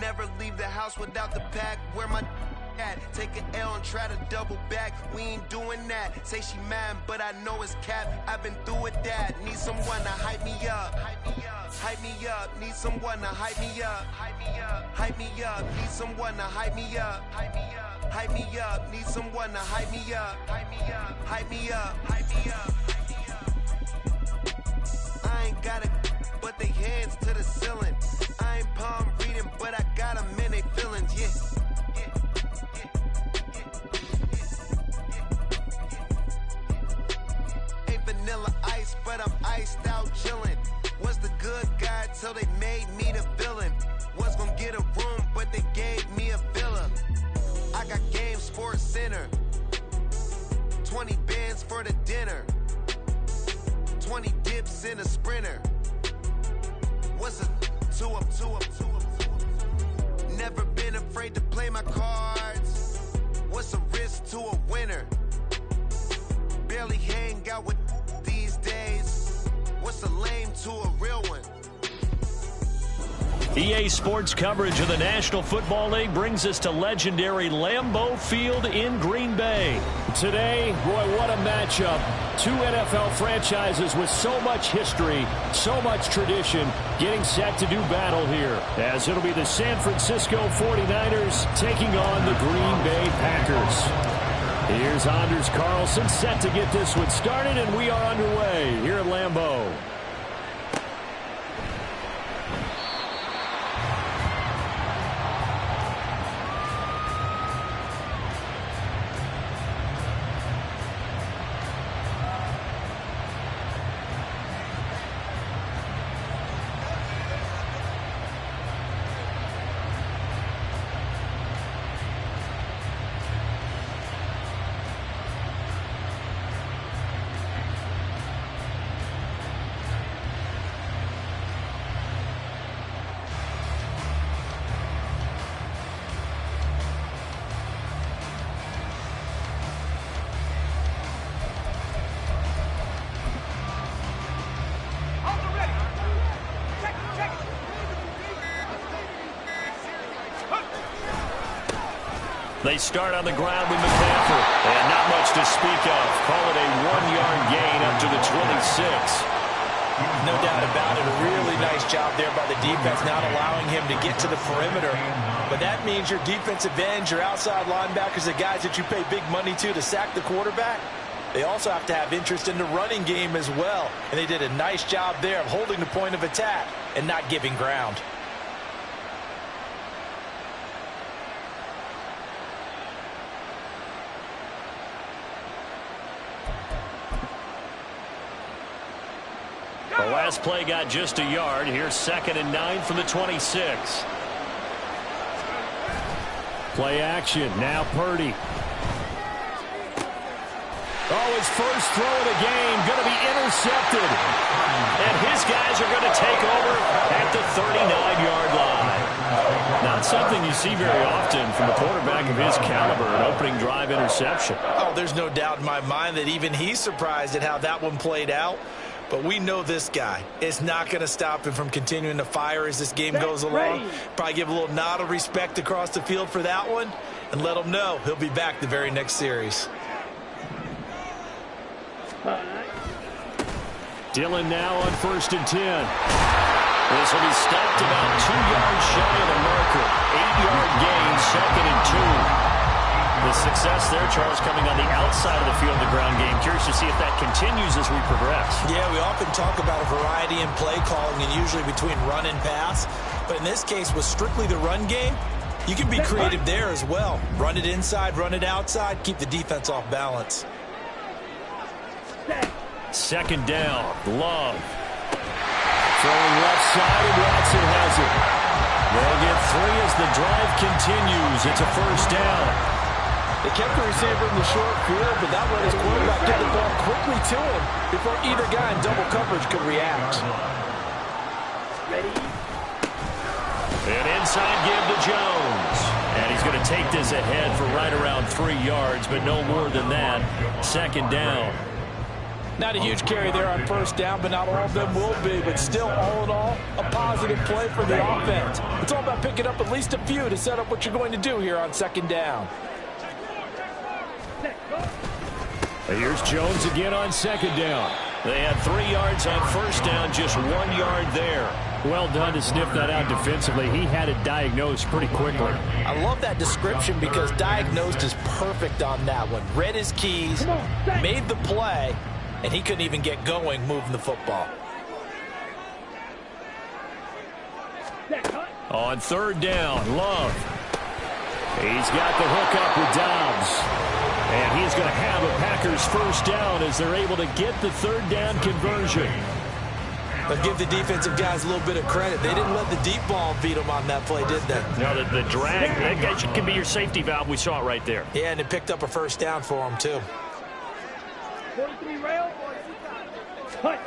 never leave the house without the pack. Where my at? Take an L and try to double back. We ain't doing that. Say she mad, but I know it's cap. I've been through with that. Need someone to hype me up. Hype me up. Need someone to hype me up. Hype me up. Need someone to hype me up. Hype me up. Need someone to hype me up. Hype me up. Hype me up. Hype me up. I ain't got it, but they hands to the ceiling. I ain't palm reading, but I got them in they feelings. Yeah. Vanilla ice, but I'm iced out chillin'. Was the good guy till they made me the villain. Was gonna get a room, but they gave me a villa. I got Game Sports Center. 20 bands for the dinner. 20 dips in a sprinter. What's a two up? Never been afraid to play my cards. What's a risk to a winner? Barely hang out with these days. What's a lame to a real one? EA Sports coverage of the National Football League brings us to legendary Lambeau Field in Green Bay. Today, boy, what a matchup. Two NFL franchises with so much history, so much tradition, getting set to do battle here. As it'll be the San Francisco 49ers taking on the Green Bay Packers. Here's Anders Carlson set to get this one started, and we are underway here at Lambeau. They start on the ground with McCaffrey, and not much to speak of. Call it a 1-yard gain up to the 26. No doubt about it. A really nice job there by the defense, not allowing him to get to the perimeter. But that means your defensive ends, your outside linebackers, the guys that you pay big money to sack the quarterback, they also have to have interest in the running game as well. And they did a nice job there of holding the point of attack and not giving ground. The last play got just a yard. Here's 2nd and 9 from the 26. Play action. Now Purdy. Oh, his first throw of the game going to be intercepted. And his guys are going to take over at the 39-yard line. Not something you see very often from a quarterback of his caliber, an opening drive interception. Oh, there's no doubt in my mind that even he's surprised at how that one played out. But we know this guy is not going to stop him from continuing to fire as this game goes along. Probably give a little nod of respect across the field for that one and let him know he'll be back the very next series. Dillon now on 1st and 10. This will be stopped about 2 yards shy of the marker. 8-yard gain, 2nd and 2. The success there, Charles, coming on the outside of the field of the ground game. Curious to see if that continues as we progress. Yeah, we often talk about a variety in play calling and usually between run and pass. But in this case, with strictly the run game, you can be creative there as well. Run it inside, run it outside, keep the defense off balance. 2nd down, Love. Throwing left side, and Watson has it. They'll get 3 as the drive continues. It's a 1st down. They kept the receiver in the short field, but that let his quarterback get the ball quickly to him before either guy in double coverage could react. An inside give to Jones. And he's going to take this ahead for right around 3 yards, but no more than that. 2nd down. Not a huge carry there on first down, but not all of them will be. But still, all in all, a positive play for the offense. It's all about picking up at least a few to set up what you're going to do here on second down. Here's Jones again on second down. They had 3 yards on first down, just 1 yard there. Well done to sniff that out defensively. He had it diagnosed pretty quickly. I love that description because diagnosed is perfect on that one. Read his keys, made the play, and he couldn't even get going moving the football. On third down, Love. He's got the hook up with Dobbs. And he's going to have a Packers first down as they're able to get the third down conversion. But give the defensive guys a little bit of credit. They didn't let the deep ball beat them on that play, did they? No, the drag, that can be your safety valve. We saw it right there. Yeah, and it picked up a first down for them, too. 43 rail. A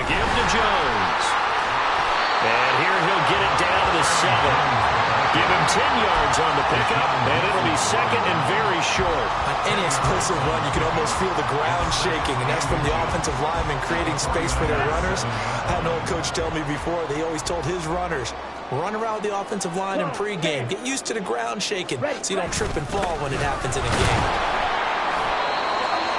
give to Jones. And here he'll get it down to the 7. Give him 10 yards on the pickup, and it'll be second and very short. On any explosive run, you can almost feel the ground shaking, and that's from the offensive linemen creating space for their runners. I had an old coach tell me before, they always told his runners, run around the offensive line in pregame. Get used to the ground shaking so you don't trip and fall when it happens in a game.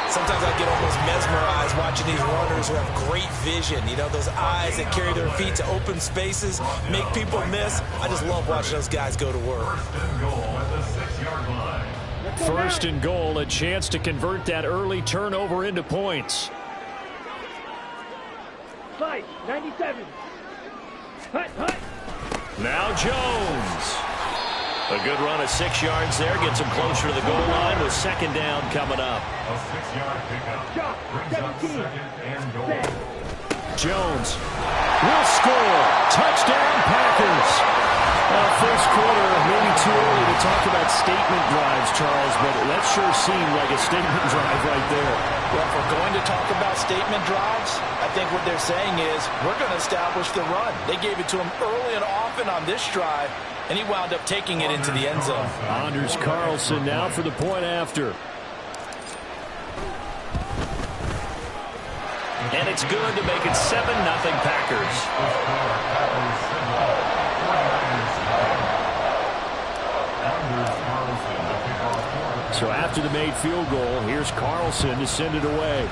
Sometimes I get almost mesmerized watching these runners who have great vision. You know, those eyes that carry their feet to open spaces, make people miss. I just love watching those guys go to work. First and goal, a chance to convert that early turnover into points. 97. Now Jones. A good run of 6 yards there. Gets him closer to the goal line with second down coming up. A 6-yard pickup. Brings up second and goal. Jones will score. Touchdown, Packers. First quarter, maybe too early to talk about statement drives, Charles, but that sure seemed like a statement drive right there. Well, if we're going to talk about statement drives, I think what they're saying is we're going to establish the run. They gave it to him early and often on this drive, and he wound up taking it into the end zone. Anders Carlson now for the point after. And it's good to make it 7-0 Packers. So after the made field goal, here's Carlson to send it away.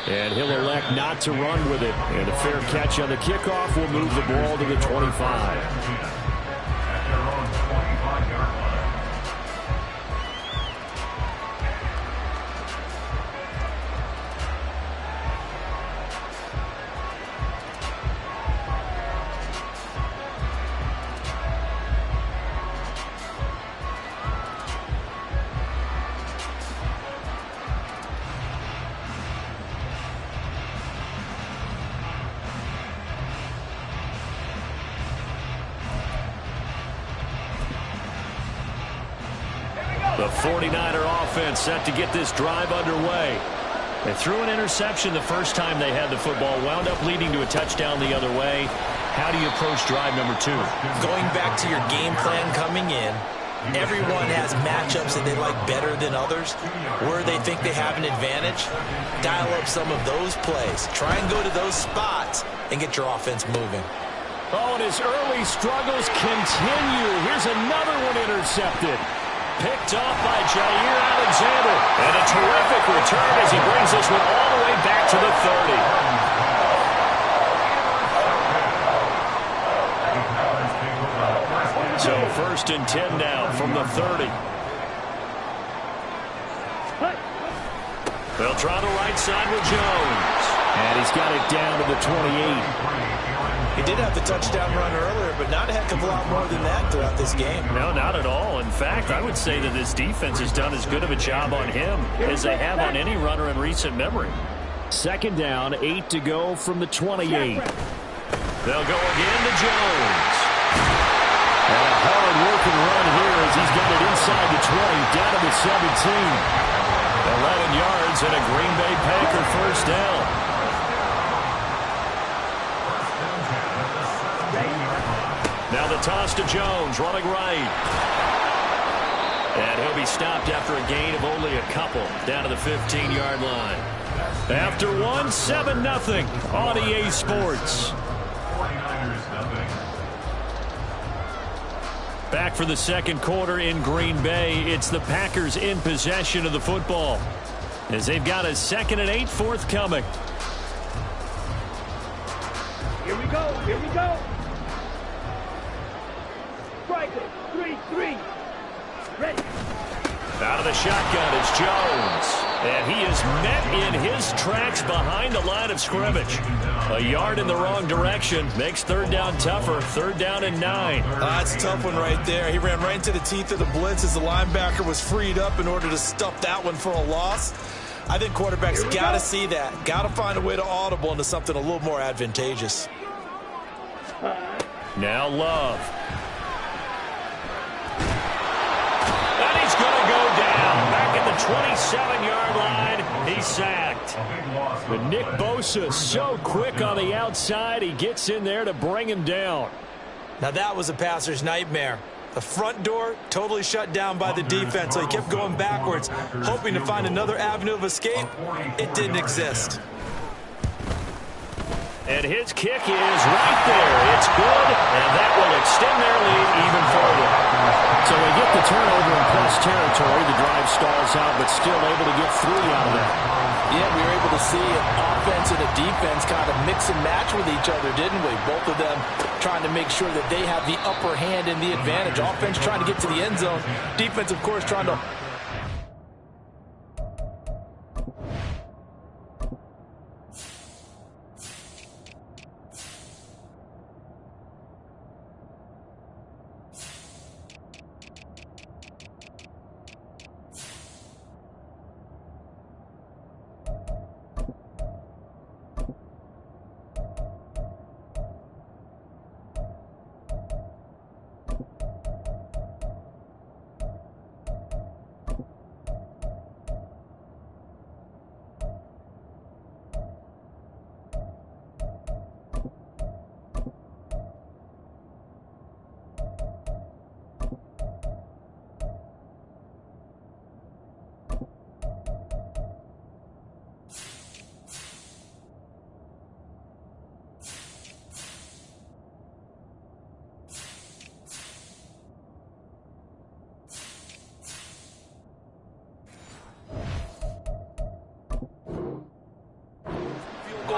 And he'll elect not to run with it. And a fair catch on the kickoff will move the ball to the 25. The 49er offense set to get this drive underway. They threw an interception the first time they had the football, wound up leading to a touchdown the other way. How do you approach drive number 2? Going back to your game plan coming in, everyone has matchups that they like better than others. Where they think they have an advantage, dial up some of those plays. Try and go to those spots and get your offense moving. Oh, and his early struggles continue. Here's another one intercepted. Picked off by Jair Alexander. And a terrific return as he brings this one all the way back to the 30. So first and 10 now from the 30. They'll try the right side with Jones. And he's got it down to the 28. He did have the touchdown run earlier, but not a heck of a lot more than that throughout this game. No, not at all. In fact, I would say that this defense has done as good of a job on him as they have on any runner in recent memory. Second down, 8 to go from the 28. They'll go again to Jones. And a hard-working run here as he's got it inside the 20, down to the 17. 11 yards and a Green Bay Packer first down. Now the toss to Jones, running right. And he'll be stopped after a gain of only a couple down to the 15-yard line. After one, 7-0 on EA Sports. 49ers nothing. Back for the second quarter in Green Bay. It's the Packers in possession of the football as they've got a 2nd and 8 forthcoming. Here we go. Here we go. Striker. 3-3. Ready. Out of the shotgun is Jones. And he is met in his tracks behind the line of scrimmage. A yard in the wrong direction makes third down tougher. 3rd down and 9. That's a tough one right there. He ran right into the teeth of the blitz as the linebacker was freed up in order to stuff that one for a loss. I think quarterbacks got to see that. Got to find a way to audible into something a little more advantageous. Now Love. And he's going to go down. Back at the 27-yard line. He's sacked. But Nick Bosa so quick on the outside. He gets in there to bring him down. Now that was a passer's nightmare. The front door totally shut down by the defense, so he kept going backwards, hoping to find another avenue of escape. It didn't exist. And his kick is right there. It's good, and that will extend their lead even further. So they get the turnover in plus territory. The drive stalls out, but still able to get 3 out of that. Yeah, we were able to see an offense and a defense kind of mix and match with each other, didn't we? Both of them trying to make sure that they have the upper hand and the advantage. Offense trying to get to the end zone. Defense, of course, trying to...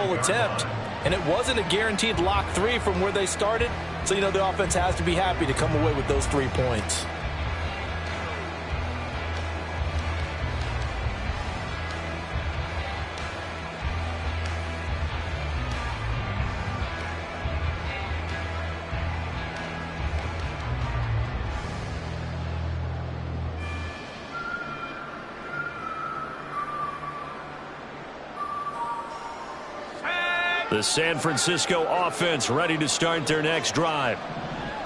attempt, and it wasn't a guaranteed lock 3 from where they started, so you know the offense has to be happy to come away with those 3 points. The San Francisco offense ready to start their next drive.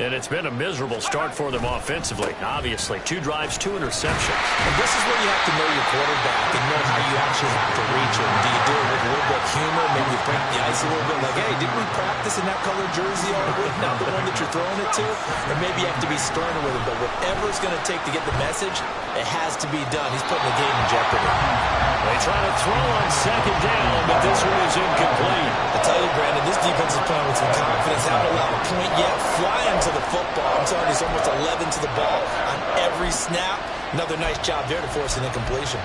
And it's been a miserable start for them offensively. Obviously, 2 drives, 2 interceptions. And this is where you have to know your quarterback and know how you actually have to reach him. Do you do it with a little bit of humor, maybe break the ice a little bit, like, hey, didn't we practice in that colored jersey all week, not the one that you're throwing it to? Or maybe you have to be sterner with it, but whatever it's going to take to get the message, it has to be done. He's putting the game in jeopardy. They try to throw on 2nd down, but this one is incomplete. I tell you, Brandon, this defense is playing with some confidence. Haven't allowed a point yet. Flying to the football. I'm telling you, it's almost 11 to the ball on every snap. Another nice job there to force an incompletion.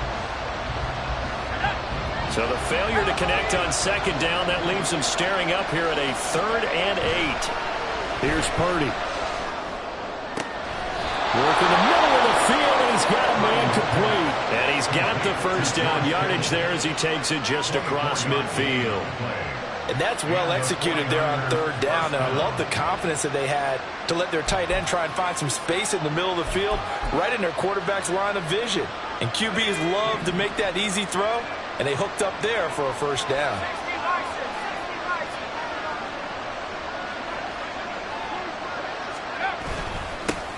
So the failure to connect on 2nd down, that leaves them staring up here at a 3rd and 8. Here's Purdy. Work in the middle of the field, and he's got a man complete. And he's got the first down yardage there as he takes it just across midfield. And that's well executed there on 3rd down, and I love the confidence that they had to let their tight end try and find some space in the middle of the field, right in their quarterback's line of vision. And QBs love to make that easy throw, and they hooked up there for a first down.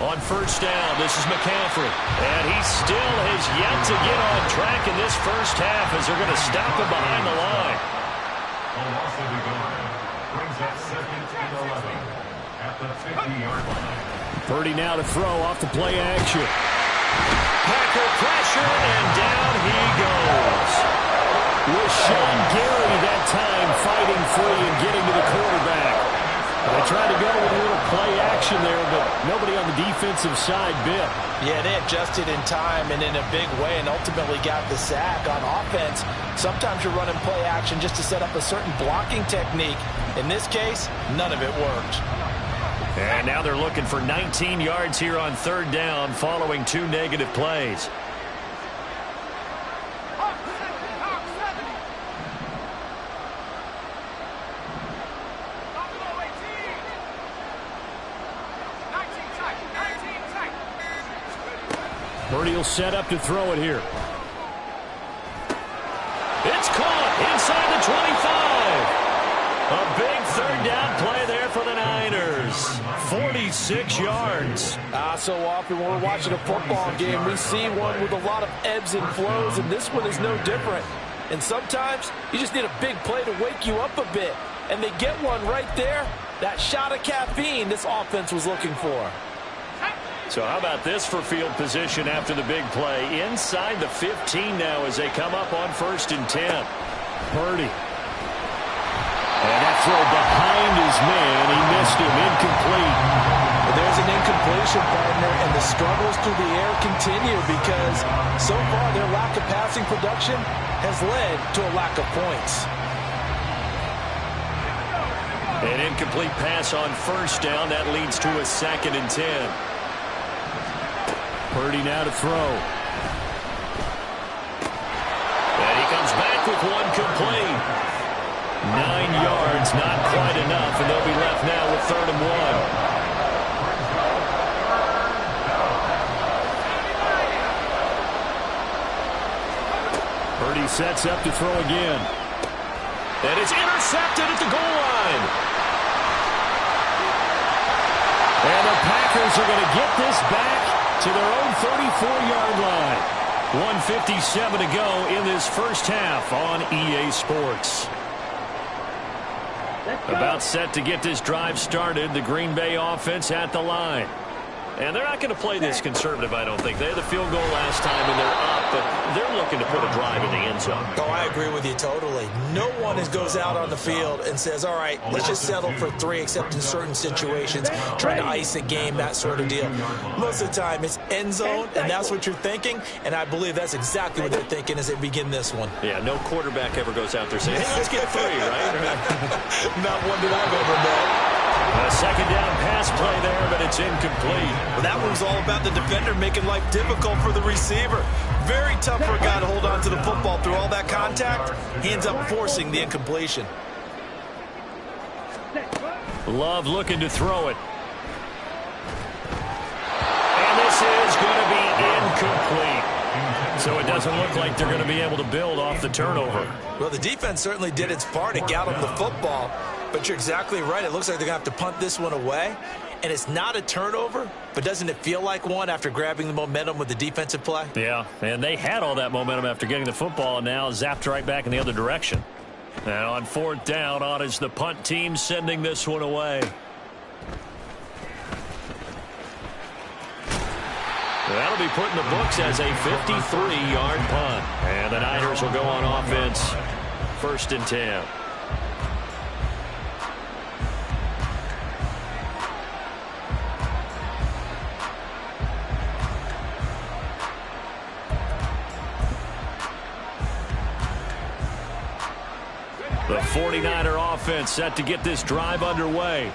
On 1st down, this is McCaffrey. And he still has yet to get on track in this first half as they're going to stop him behind the line. Brings that 2nd and 11 at the 50-yard line. Purdy now to throw off the play action. Packer pressure, and down he goes. Was Sean Gary that time fighting free and getting to the quarterback. They tried to go with a little play action there, but nobody on the defensive side bit. Yeah, they adjusted in time and in a big way and ultimately got the sack. On offense, sometimes you're running play action just to set up a certain blocking technique. In this case, none of it worked. And now they're looking for 19 yards here on third down following 2 negative plays. Purdy will set up to throw it here. It's caught inside the 25. A big third down play there for the Niners. 46 yards. So often when we're watching a football game, we see one with a lot of ebbs and flows, and this one is no different. And sometimes you just need a big play to wake you up a bit. And they get one right there. That shot of caffeine this offense was looking for. So how about this for field position after the big play? Inside the 15 now as they come up on 1st and 10. Purdy. And that throw behind his man. He missed him. Incomplete. There's an incompletion, partner, and the struggles through the air continue because so far their lack of passing production has led to a lack of points. An incomplete pass on 1st down. That leads to a 2nd and 10. Purdy now to throw. And he comes back with one complete. 9 yards, not quite enough, and they'll be left now with 3rd and 1. Purdy sets up to throw again. And it's intercepted at the goal line. And the Packers are going to get this back to their own 34-yard line. 1:57 to go in this first half on EA Sports. About set to get this drive started. The Green Bay offense at the line. And they're not going to play this conservative, I don't think. They had the field goal last time, and they're up, but they're looking to put a drive in the end zone. Oh, I agree with you totally. No one goes out on the field and says, all right, let's just settle for 3, except in certain situations, trying to ice a game, that sort of deal. Most of the time, it's end zone, and that's what you're thinking, and I believe that's exactly what they're thinking as they begin this one. Yeah, no quarterback ever goes out there saying, hey, let's get 3, right? Not one that I've ever met. A 2nd down pass play there, but it's incomplete. Well, that one's all about the defender making life difficult for the receiver. Very tough for a guy to hold on to the football through all that contact. He ends up forcing the incompletion. Love looking to throw it. And this is going to be incomplete. So it doesn't look like they're going to be able to build off the turnover. Well, the defense certainly did its part to get them the football. But you're exactly right. It looks like they're going to have to punt this one away. And it's not a turnover, but doesn't it feel like one after grabbing the momentum with the defensive play? Yeah, and they had all that momentum after getting the football, and now zapped right back in the other direction. And on 4th down, on is the punt team sending this one away. That'll be put in the books as a 53-yard punt. And the Niners will go on offense. 1st and 10. The 49er offense set to get this drive underway.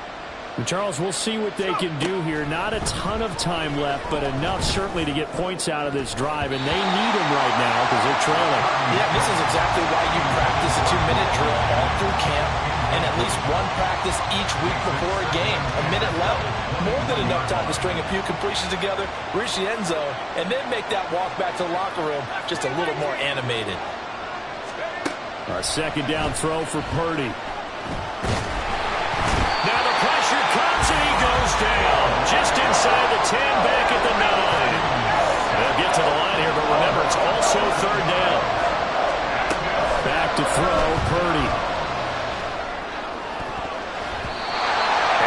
And Charles, we'll see what they can do here. Not a ton of time left, but enough certainly to get points out of this drive, and they need them right now because they're trailing. Yeah, this is exactly why you practice a 2-minute drill all through camp and at least one practice each week before a game. A minute left, more than enough time to string a few completions together, reach the end zone, and then make that walk back to the locker room just a little more animated. A 2nd down throw for Purdy. Now the pressure comes and he goes down. Just inside the 10, back at the 9. They'll get to the line here, but remember, it's also 3rd down. Back to throw, Purdy.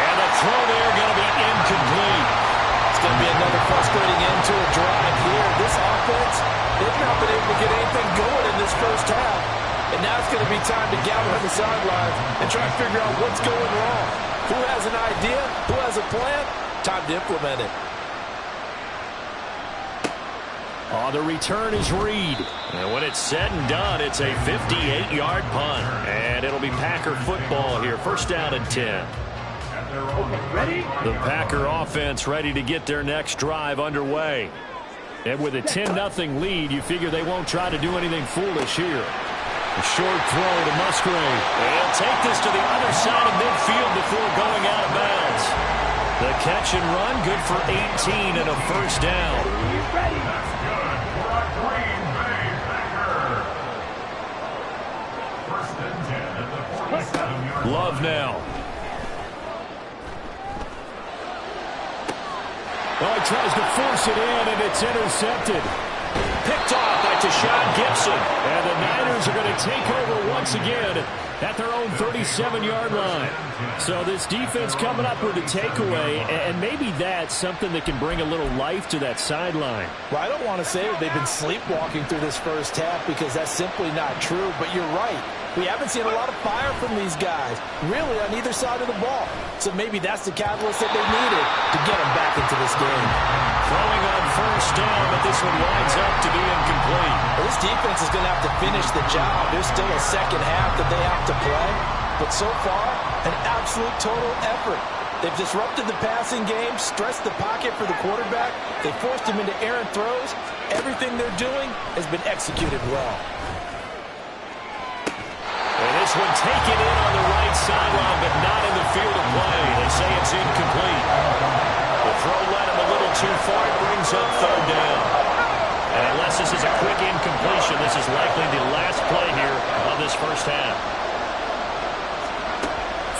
And the throw there going to be incomplete. It's going to be another frustrating end to a drive here. And now it's going to be time to gather on the sidelines and try to figure out what's going wrong. Who has an idea? Who has a plan? Time to implement it. On the return is Reed. And when it's said and done, it's a 58-yard punt. And it'll be Packer football here. First down and 10. Ready? The Packer offense ready to get their next drive underway. And with a 10-0 lead, you figure they won't try to do anything foolish here. A short throw to Musgrave. They'll take this to the other side of midfield before going out of bounds. The catch and run, good for 18 and a first down. Ready? That's good for a Green Bay Packer. First and 10 at the 47-yard line. Love now. Oh, he tries to force it in, and it's intercepted. Picked off by Tashawn Gibson. And the Niners are going to take over once again at their own 37-yard line. So this defense coming up with a takeaway, and maybe that's something that can bring a little life to that sideline. Well, I don't want to say that they've been sleepwalking through this first half because that's simply not true, but you're right. We haven't seen a lot of fire from these guys, really, on either side of the ball. So maybe that's the catalyst that they needed to get them back into this game. Throwing on first down, but this one winds up to be incomplete. Well, this defense is going to have to finish the job. There's still a second half that they have to play. But so far, an absolute total effort. They've disrupted the passing game, stressed the pocket for the quarterback. They forced him into errant throws. Everything they're doing has been executed well. And this one taken in on the right sideline, but not in the field of play. They say it's incomplete. The throw led him a little too far. It brings up third down. And unless this is a quick incompletion, this is likely the last play here of this first half.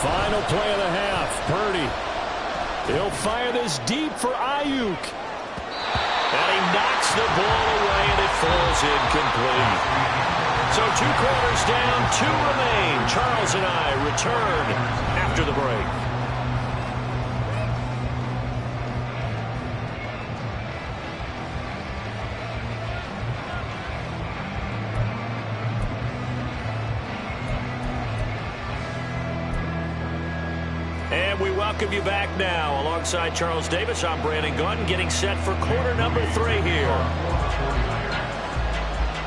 Final play of the half. Purdy. He'll fire this deep for Ayuk. And he knocks the ball away, and it falls incomplete. So 2 quarters down, 2 remain. Charles and I return after the break. And we welcome you back now. Alongside Charles Davis, I'm Brandon Gaudin, getting set for quarter number 3 here.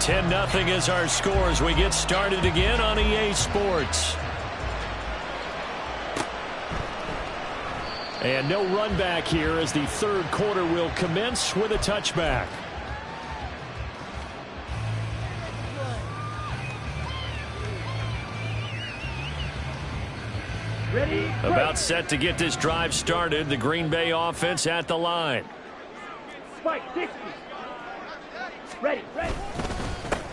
10-0 is our score as we get started again on EA Sports. And no run back here as the third quarter will commence with a touchback. Ready? About set to get this drive started. The Green Bay offense at the line. Spike 60. Ready, ready.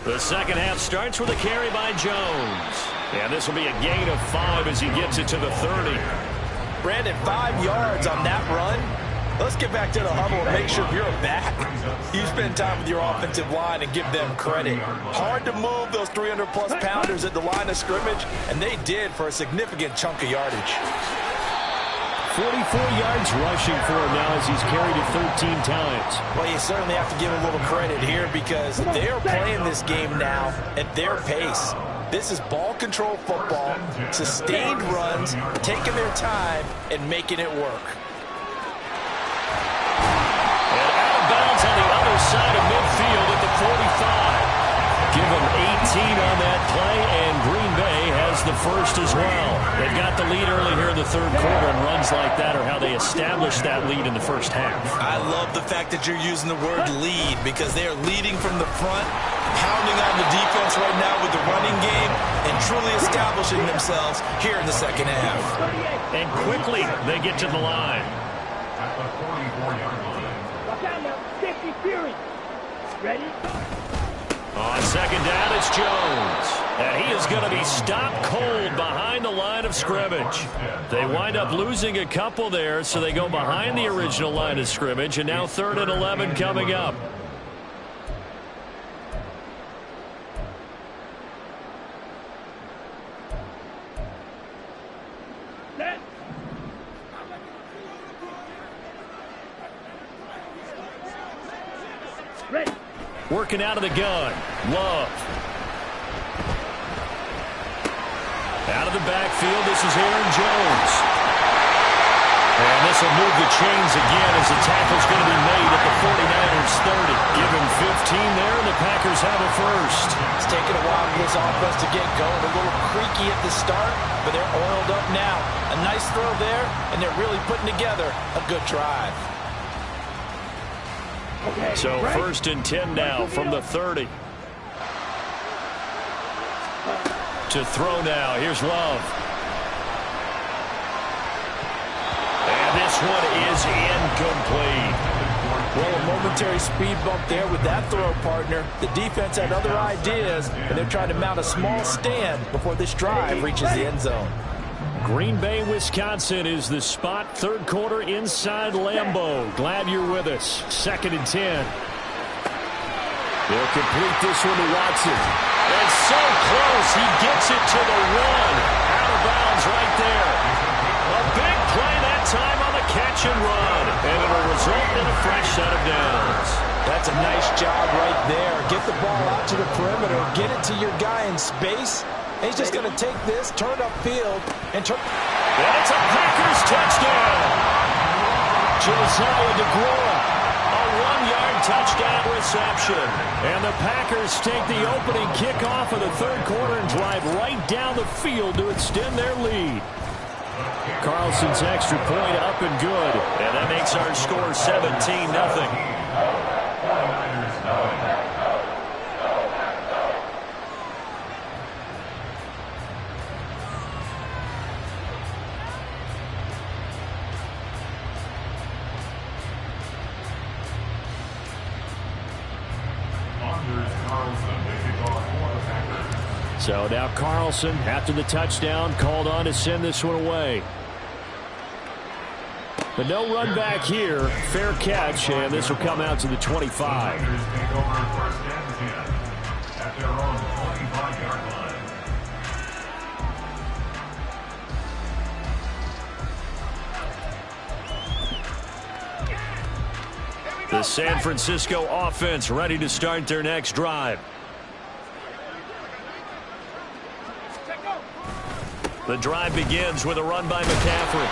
The second half starts with a carry by Jones. And this will be a gain of 5 as he gets it to the 30. Brandon, 5 yards on that run. Let's get back to the huddle and make sure you're back. You spend time with your offensive line and give them credit. Hard to move those 300-plus pounders at the line of scrimmage, and they did for a significant chunk of yardage. 44 yards rushing for him now as he's carried it 13 times. Well, you certainly have to give a little credit here because they are playing this game now at their pace. This is ball control football, sustained runs, taking their time and making it work. And out of bounds on the other side of midfield at the 45. Give them 18 on that play, and Green Bay has the first as well. They've got the lead early here in the third quarter, and runs like that are how they established that lead in the first half. I love the fact that you're using the word lead because they are leading from the front, pounding on the defense right now with the running game, and truly establishing themselves here in the second half. And quickly they get to the line. At the 44-yard line. Watch out now. 50 Fury. Ready? On second down, it's Jones. And he is going to be stopped cold behind the line of scrimmage. They wind up losing a couple there, so they go behind the original line of scrimmage, and now 3rd and 11 coming up. Set. Ready. Working out of the gun. Love. Out of the backfield, this is Aaron Jones. And this will move the chains again as the tackle's going to be made at the 49ers 30. Give him 15 there, and the Packers have a first. It's taken a while for this offense to get going. A little creaky at the start, but they're oiled up now. A nice throw there, and they're really putting together a good drive. So first and 10 now from the 30. To throw now. Here's Love. And this one is incomplete. Well, a momentary speed bump there with that throw, partner. The defense had other ideas, and they're trying to mount a small stand before this drive reaches the end zone. Green Bay, Wisconsin is the spot. Third quarter inside Lambeau. Glad you're with us. Second and 10. They'll complete this one to Watson. And so close. He gets it to the one. Out of bounds right there. A big play that time on the catch and run. And it'll result in a fresh set of downs. That's a nice job right there. Get the ball out to the perimeter. Get it to your guy in space. And he's just going to take this, turn upfield, and turn. And it's a Packers touchdown. Josiah DeGuara. A 1-yard touchdown reception. And the Packers take the opening kickoff of the third quarter and drive right down the field to extend their lead. Carlson's extra point up and good. And that makes our score 17-0. So now Carlson, after the touchdown, called on to send this one away. But no run back here. Fair catch, and this will come out to the 25. The San Francisco offense ready to start their next drive. The drive begins with a run by McCaffrey.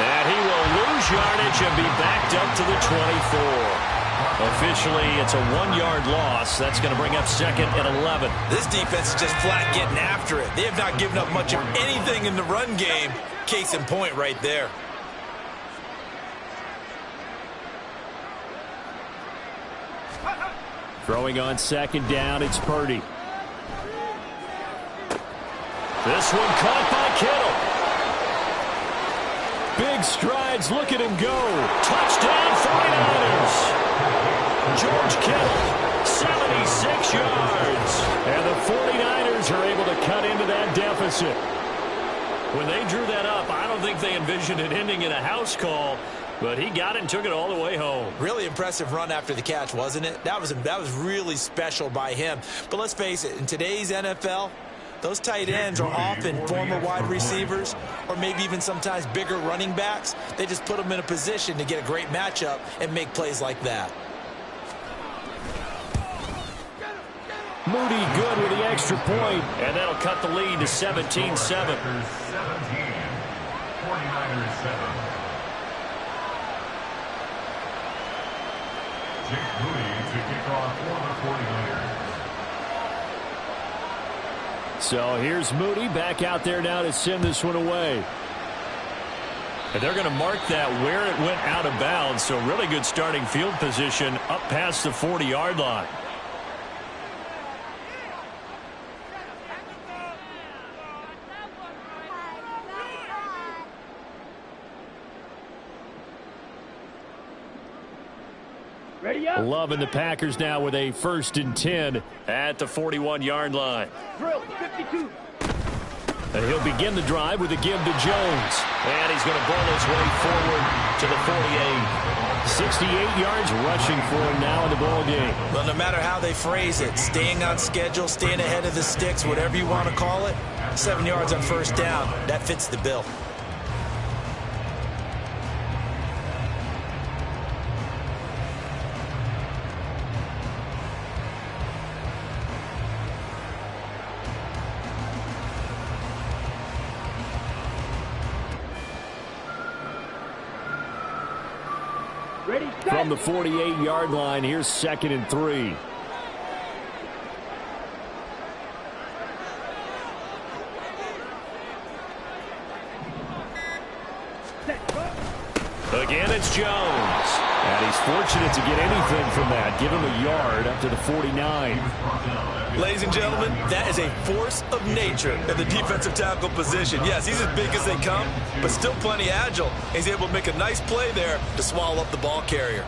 And he will lose yardage and be backed up to the 24. Officially, it's a 1-yard loss. That's going to bring up second and 11. This defense is just flat getting after it. They have not given up much of anything in the run game. Case in point right there. Throwing on second down, it's Purdy. This one caught by Kittle. Big strides, look at him go. Touchdown 49ers. George Kittle, 76 yards. And the 49ers are able to cut into that deficit. When they drew that up, I don't think they envisioned it ending in a house call. But he got it and took it all the way home. Really impressive run after the catch, wasn't it? That was really special by him. But let's face it, in today's NFL, those tight ends are often former wide receivers or maybe even sometimes bigger running backs. They just put them in a position to get a great matchup and make plays like that. Moody good with the extra point, and that'll cut the lead to 17-7. 49ers 7. Jake Moody to kick off for the 49ers. So here's Moody back out there now to send this one away. And they're going to mark that where it went out of bounds. So really good starting field position up past the 40-yard line. Ready up. Love and the Packers now with a 1st and 10 at the 41-yard line. Drill, 52. And he'll begin the drive with a give to Jones. And he's going to bowl his way forward to the 48. 68 yards rushing for him now in the ball game. Well, no matter how they phrase it, staying on schedule, staying ahead of the sticks, whatever you want to call it, 7 yards on first down, that fits the bill. From the 48-yard line, here's 2nd and 3. Again, it's Jones. And he's fortunate to get anything from that. Give him a yard up to the 49. Ladies and gentlemen, that is a force of nature in the defensive tackle position. Yes, he's as big as they come, but still plenty agile. He's able to make a nice play there to swallow up the ball carrier.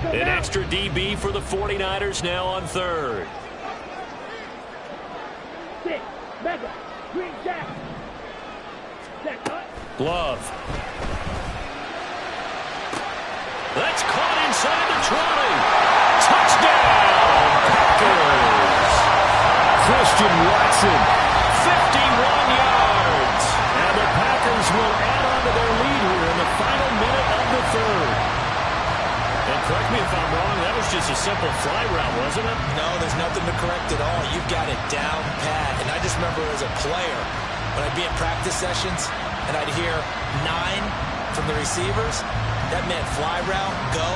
An extra DB for the 49ers now on 3rd. Glove. That's caught inside the 20. Touchdown, Packers. Christian Watson, 51 yards. And the Packers will add on to their lead here in the final minute of the 3rd. And correct me if I'm wrong, that was just a simple fly route, wasn't it? No, there's nothing to correct at all. You've got it down pat. And I just remember as a player, when I'd be at practice sessions, and I'd hear 9 from the receivers, that meant fly route, go,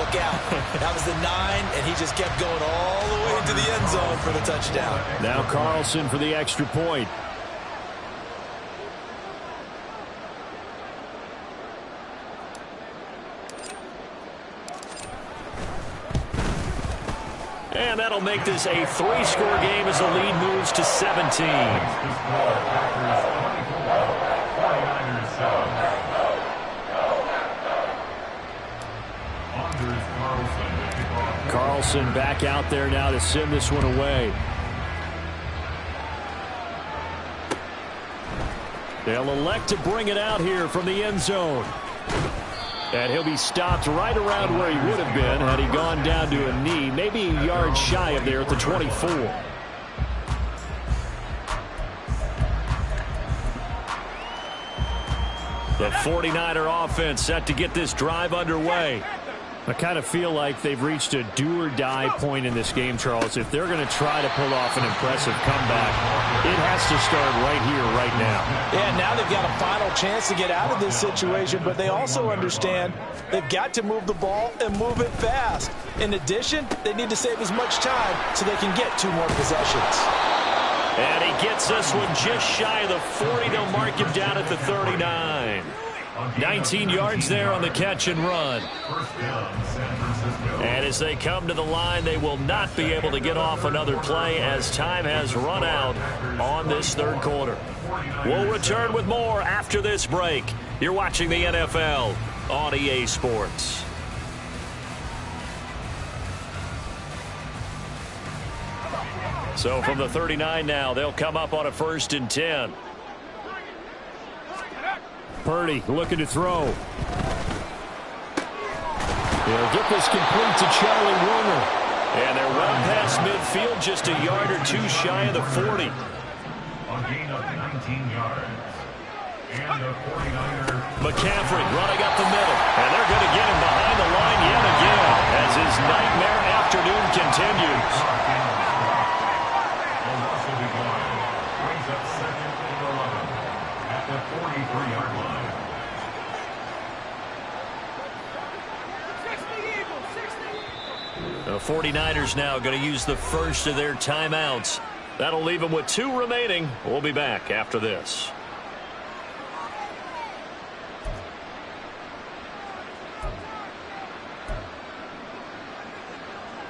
look out. That was the 9, and he just kept going all the way into the end zone for the touchdown. Now Carlson for the extra point. And that'll make this a 3-score game as the lead moves to 17. Carlson back out there now to send this one away. They'll elect to bring it out here from the end zone. And he'll be stopped right around where he would have been had he gone down to a knee, maybe a yard shy of there at the 24. The 49er offense set to get this drive underway. I kind of feel like they've reached a do-or-die point in this game, Charles. If they're going to try to pull off an impressive comeback, it has to start right here, right now. Yeah, now they've got a final chance to get out of this situation, but they also understand they've got to move the ball and move it fast. In addition, they need to save as much time so they can get 2 more possessions. And he gets this one just shy of the 40. They'll mark him down at the 39. 19 yards there on the catch and run. And as they come to the line, they will not be able to get off another play as time has run out on this 3rd quarter. We'll return with more after this break. You're watching the NFL on EA Sports. So from the 39 now, they'll come up on a 1st and 10. Purdy looking to throw. He'll get this complete to Charlie Woerner. And they're well past midfield, just a yard or 2 shy of the 40. A gain of 19 yards. And the 49er. McCaffrey running up the middle. And they're going to get him behind the line yet again as his nightmare afternoon continues. Brings up 2nd and 11 at the 43-yard line. The 49ers now going to use the first of their timeouts. That'll leave them with 2 remaining. We'll be back after this.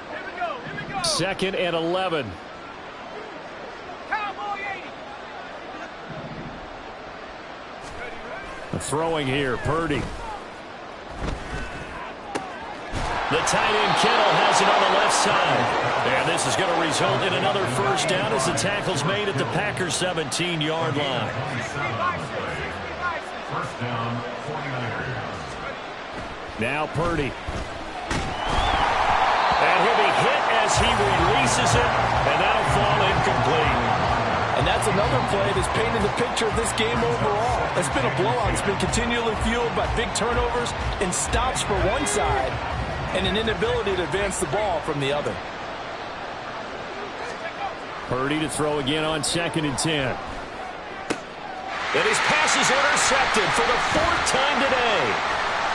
Here we go. 2nd and 11. Cowboy 80. Throwing here, Purdy. The tight end Kittle has it on the left side. And this is going to result in another 1st down as the tackle's made at the Packers' 17-yard line. 1st down, 49ers. Now Purdy. And he'll be hit as he releases it, and that'll fall incomplete. And that's another play that's painted the picture of this game overall. It's been a blowout. It's been continually fueled by big turnovers and stops for one side and an inability to advance the ball from the other. Purdy to throw again on 2nd and 10. And his pass is intercepted for the 4th time today.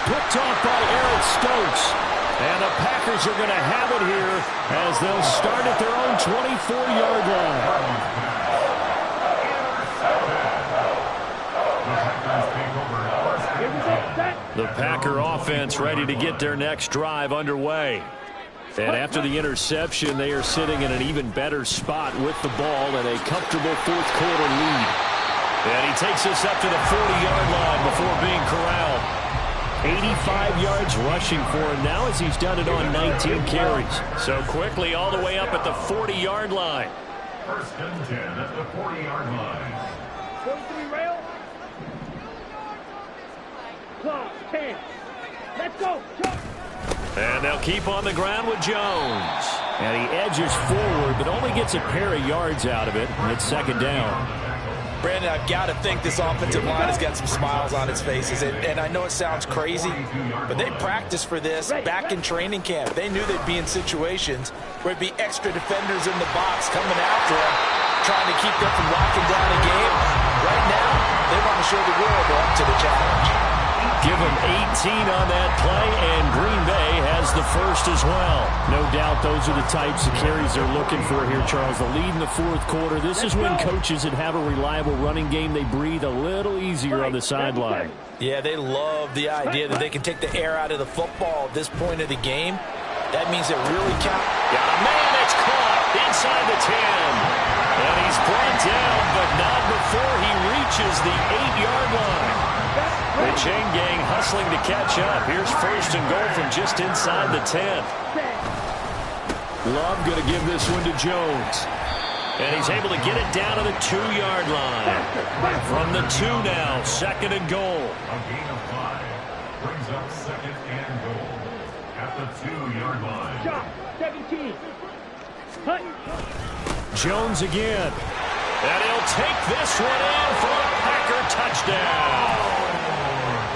Picked off by Eric Stokes. And the Packers are going to have it here as they'll start at their own 24-yard line. The Packer offense ready to get their next drive underway. And after the interception, they are sitting in an even better spot with the ball and a comfortable 4th quarter lead. And he takes us up to the 40-yard line before being corralled. 85 yards rushing for him now as he's done it on 19 carries. So quickly all the way up at the 40-yard line. 1st and 10 at the 40-yard line. 43 rail. Clock, 10. Let's go. Jump. And they'll keep on the ground with Jones. And he edges forward, but only gets a pair of yards out of it. And it's 2nd down. Brandon, I've got to think this offensive line has got some smiles on its faces. And I know it sounds crazy, but they practiced for this back in training camp. They knew they'd be in situations where it'd be extra defenders in the box coming after them, trying to keep them from locking down a game. Right now, they want to show the world they're up to the challenge. Give them 18 on that play, and Green Bay has the first as well. No doubt those are the types of carries they're looking for here, Charles. The lead in the 4th quarter. This is when coaches that have a reliable running game, they breathe a little easier on the sideline. Yeah, they love the idea that they can take the air out of the football at this point of the game. That means it really counts. Got a man that's caught inside the 10. And he's brought down, but not before he reaches the 8-yard line. The chain gang hustling to catch up. Here's 1st and goal from just inside the 10. Love going to give this one to Jones. And he's able to get it down to the 2-yard line. From the 2 now, 2nd and goal. A gain of 5 brings up 2nd and goal at the 2-yard line. Shot, 17. Hut. Jones again. And he'll take this one in for a Packer touchdown.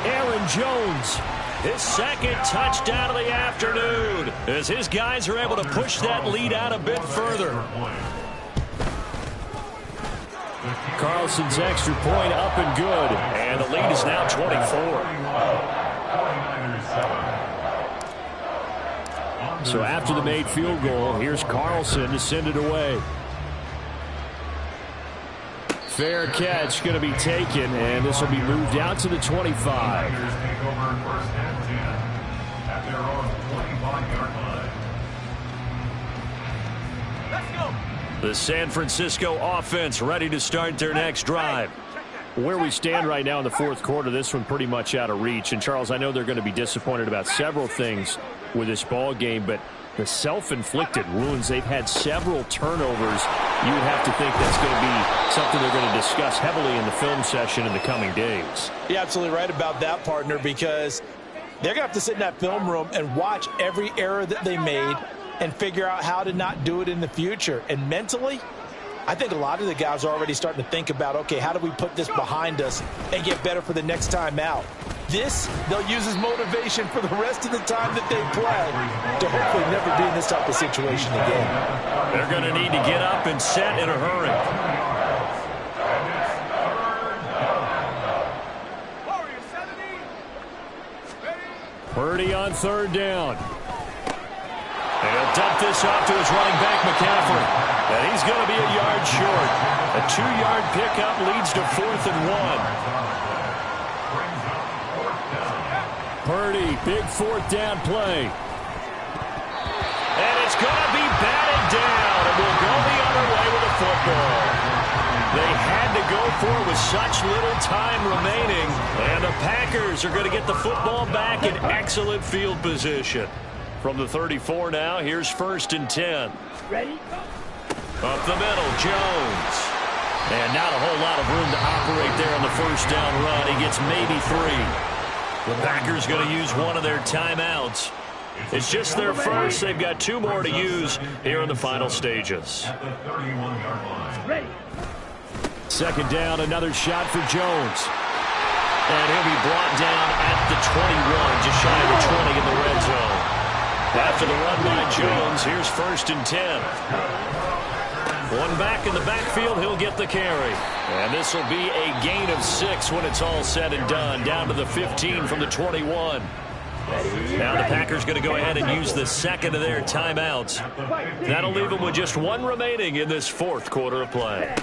Aaron Jones, his 2nd touchdown of the afternoon, as his guys are able to push that lead out a bit further. Carlson's extra point up and good, and the lead is now 24. So after the made field goal, here's Carlson to send it away. Fair catch going to be taken, and this will be moved out to the 25. The San Francisco offense ready to start their next drive. Where we stand right now in the 4th quarter, this one pretty much out of reach. And, Charles, I know they're going to be disappointed about several things with this ball game, but the self-inflicted wounds, they've had several turnovers. You would have to think that's going to be something they're going to discuss heavily in the film session in the coming days. You're absolutely right about that, partner, because they're going to have to sit in that film room and watch every error that they made and figure out how to not do it in the future. And mentally, I think a lot of the guys are already starting to think about, okay, how do we put this behind us and get better for the next time out? This, they'll use as motivation for the rest of the time that they play to hopefully never be in this type of situation again. They're going to need to get up and set in a hurry. Purdy on 3rd down. And he'll dump this off to his running back, McCaffrey. And he's going to be a yard short. A 2-yard pickup leads to 4th and 1. Purdy, big 4th down play. And it's going to be batted down. And we'll go the other way with the football. They had to go for it with such little time remaining. And the Packers are going to get the football back in excellent field position. From the 34 now, here's 1st and 10. Ready? Up the middle, Jones. And not a whole lot of room to operate there on the 1st down run. He gets maybe 3. The Packers going to use one of their timeouts. It's just their first. They've got 2 more to use here in the final stages. At the 31-yard line. Ready? 2nd down, another shot for Jones. And he'll be brought down at the 21, just shy of the 20 in the red zone. After the run by Jones, here's 1st and 10. One back in the backfield, he'll get the carry. And this will be a gain of 6 when it's all said and done, down to the 15 from the 21. Now the Packers going to go ahead and use the second of their timeouts. That'll leave them with just one remaining in this fourth quarter of play.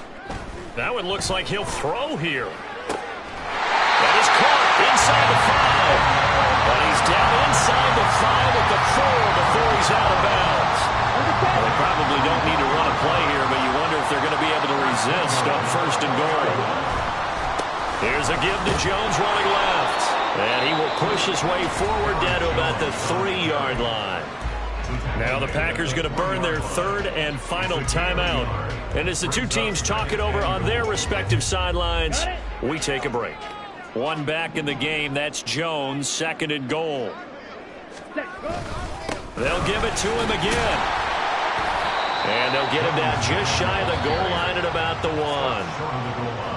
Now it looks like he'll throw here. That is caught inside the 5. But he's down inside the 5 at the 4 before he's out of bounds. Well, they probably don't need to run a play here, but you wonder if they're going to be able to resist on first and goal. Here's a give to Jones running left. And he will push his way forward down to about the 3-yard line. Now the Packers going to burn their third and final timeout. And as the two teams talk it over on their respective sidelines, we take a break. One back in the game, that's Jones, second and goal. They'll give it to him again. And they'll get him down just shy of the goal line at about the 1.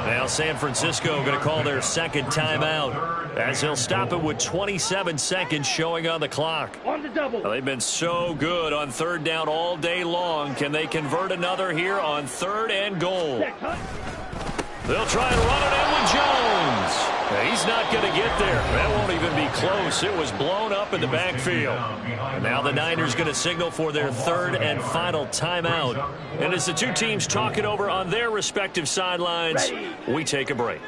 Now San Francisco going to call their second timeout as they'll stop it with 27 seconds showing on the clock. On the double. Well, they've been so good on third down all day long. Can they convert another here on third and goal? They'll try and run it in with Jones. He's not going to get there. That won't even be close. It was blown up in the backfield. And now the Niners going to signal for their third and final timeout. And as the two teams talk it over on their respective sidelines, we take a break.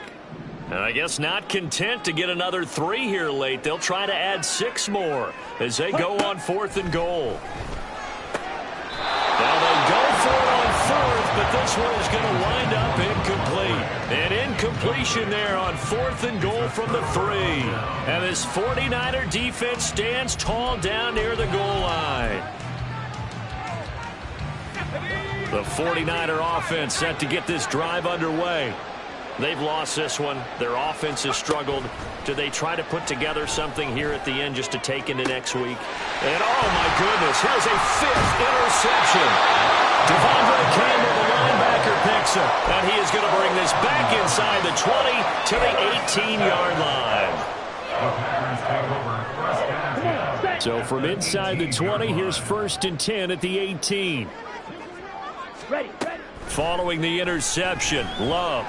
And I guess not content to get another 3 here late. They'll try to add 6 more as they go on fourth and goal. Now they go for it on fourth, but this one is going to wind up incomplete. An incompletion there on fourth and goal from the 3. And this 49er defense stands tall down near the goal line. The 49er offense set to get this drive underway. They've lost this one. Their offense has struggled. Do they try to put together something here at the end just to take into next week? And oh my goodness, here's a 5th interception. Devondre Campbell, the linebacker, picks it. And he is going to bring this back inside the 20 to the 18-yard line. So from inside the 20, here's 1st and 10 at the 18. Ready. Following the interception, Love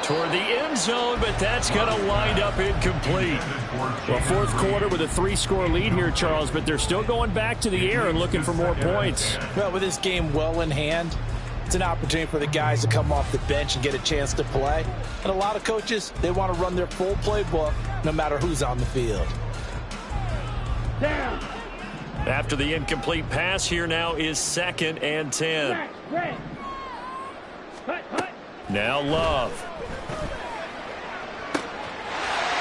toward the end zone, but that's going to wind up incomplete. Well, fourth quarter with a 3-score lead here, Charles, but they're still going back to the air and looking for more points. Well, with this game well in hand, it's an opportunity for the guys to come off the bench and get a chance to play. And a lot of coaches, they want to run their full playbook no matter who's on the field. Down. After the incomplete pass, here now is 2nd and 10. Hut. Now Love.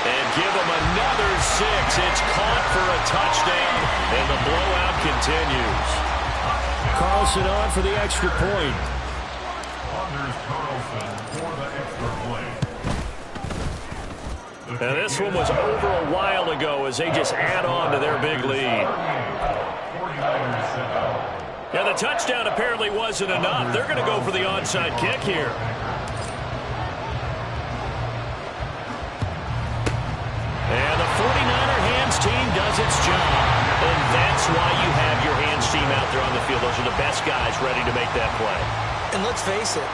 And give him another 6. It's caught for a touchdown, and the blowout continues. Carlson on for the extra point. Anders Carlson for the extra point. And this one was over a while ago as they just add on to their big lead. Yeah, the touchdown apparently wasn't enough. They're going to go for the onside kick here. And the 49er hands team does its job. And that's why you have your hands team out there on the field. Those are the best guys ready to make that play. And let's face it,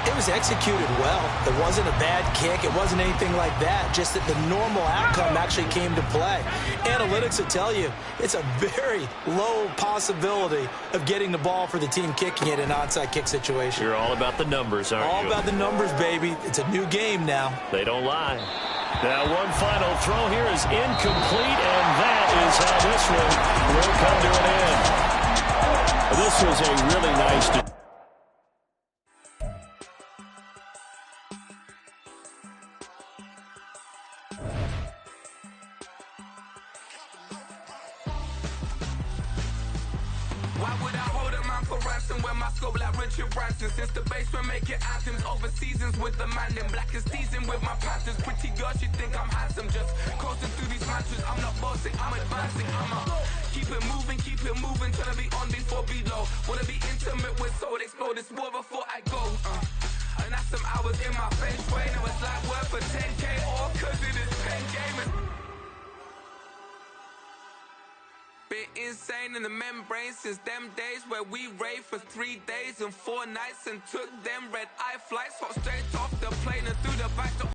it was executed well. It wasn't a bad kick. It wasn't anything like that. Just that the normal outcome actually came to play. Analytics will tell you it's a very low possibility of getting the ball for the team kicking it in an onside kick situation. You're all about the numbers, aren't you? All about the numbers, baby. It's a new game now. They don't lie. Now one final throw here is incomplete, and that is how this one will come to an end. This was a really nice... Since the basement making items over seasons with the man in black is seasoned with my patterns. Pretty girl, she think I'm handsome. Just coasting through these matches. I'm not bossing, I'm advancing. I'ma keep it moving. Trying to be on before below. Wanna be intimate with soul, explode this war before I go. And that's some hours in my face. Way now it's like work for 10K or cause it is pen gaming. Been insane in the membrane since them days where we raved for 3 days and 4 nights and took them red-eye flights, hot straight off the plane and through the back door.